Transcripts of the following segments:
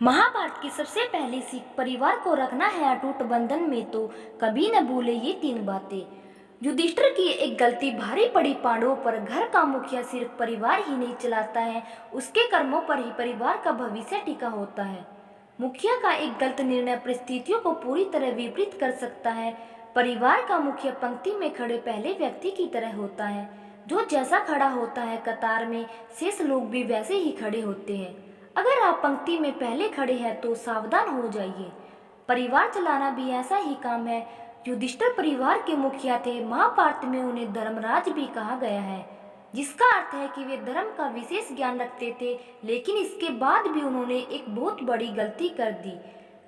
महाभारत की सबसे पहली सीख परिवार को रखना है अटूट बंधन में, तो कभी न भूले ये तीन बातें। युधिष्ठिर की एक गलती भारी पड़ी पांडवों पर। घर का मुखिया सिर्फ परिवार ही नहीं चलाता है, उसके कर्मों पर ही परिवार का भविष्य टिका होता है। मुखिया का एक गलत निर्णय परिस्थितियों को पूरी तरह विपरीत कर सकता है। परिवार का मुखिया पंक्ति में खड़े पहले व्यक्ति की तरह होता है। जो जैसा खड़ा होता है कतार में, शेष लोग भी वैसे ही खड़े होते हैं। अगर आप पंक्ति में पहले खड़े हैं तो सावधान हो जाइए। परिवार चलाना भी ऐसा ही काम है। युधिष्ठिर परिवार के मुखिया थे। महाभारत में उन्हें धर्मराज भी कहा गया है, जिसका अर्थ है कि वे धर्म का विशेष ज्ञान रखते थे। लेकिन इसके बाद भी उन्होंने एक बहुत बड़ी गलती कर दी,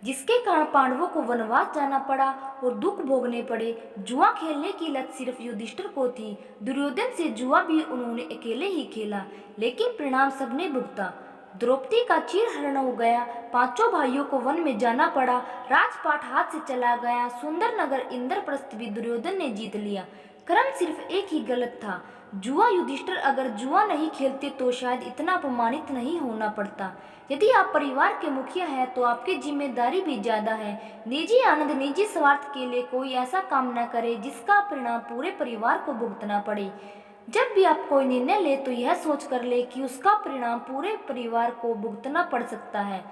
जिसके कारण पांडवों को वनवास जाना पड़ा और दुख भोगने पड़े। जुआ खेलने की लत सिर्फ युधिष्ठिर को थी। दुर्योधन से जुआ भी उन्होंने अकेले ही खेला, लेकिन परिणाम सबने भुगता। द्रौपदी का चीरहरण हो गया, पांचों भाइयों को वन में जाना पड़ा, राजपाट हाथ से चला गया, सुंदर नगर इंद्रप्रस्थ भी दुर्योधन ने जीत लिया। क्रम सिर्फ एक ही गलत था, जुआ। युधिष्ठिर अगर जुआ नहीं खेलते तो शायद इतना अपमानित नहीं होना पड़ता। यदि आप परिवार के मुखिया हैं तो आपकी जिम्मेदारी भी ज्यादा है। निजी आनंद, निजी स्वार्थ के लिए कोई ऐसा काम न करे जिसका परिणाम पूरे परिवार को भुगतना पड़े। जब भी आप कोई निर्णय ले तो यह सोच कर ले कि उसका परिणाम पूरे परिवार को भुगतना पड़ सकता है।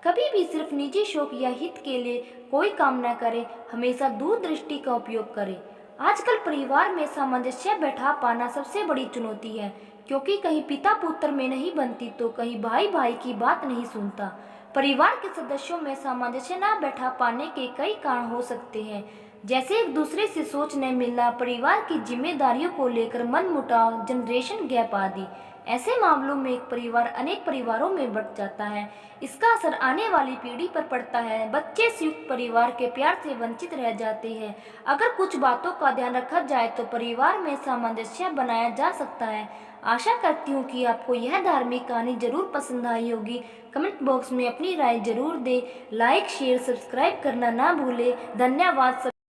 कभी भी सिर्फ निजी शौक या हित के लिए कोई काम न करें, हमेशा दूरदृष्टि का उपयोग करें। आजकल परिवार में सामंजस्य बैठा पाना सबसे बड़ी चुनौती है, क्योंकि कहीं पिता पुत्र में नहीं बनती तो कहीं भाई भाई की बात नहीं सुनता। परिवार के सदस्यों में सामंजस्य न बैठा पाने के कई कारण हो सकते हैं, जैसे एक दूसरे से सोच न मिलना, परिवार की जिम्मेदारियों को लेकर मनमुटाव, जनरेशन गैप आदि। ऐसे मामलों में एक परिवार अनेक परिवारों में बंट जाता है। इसका असर आने वाली पीढ़ी पर पड़ता है। बच्चे संयुक्त परिवार के प्यार से वंचित रह जाते हैं। अगर कुछ बातों का ध्यान रखा जाए तो परिवार में सामंजस्य बनाया जा सकता है। आशा करती हूँ कि आपको यह धार्मिक कहानी जरूर पसंद आई होगी। कमेंट बॉक्स में अपनी राय जरूर दें। लाइक, शेयर, सब्सक्राइब करना ना भूलें। धन्यवाद।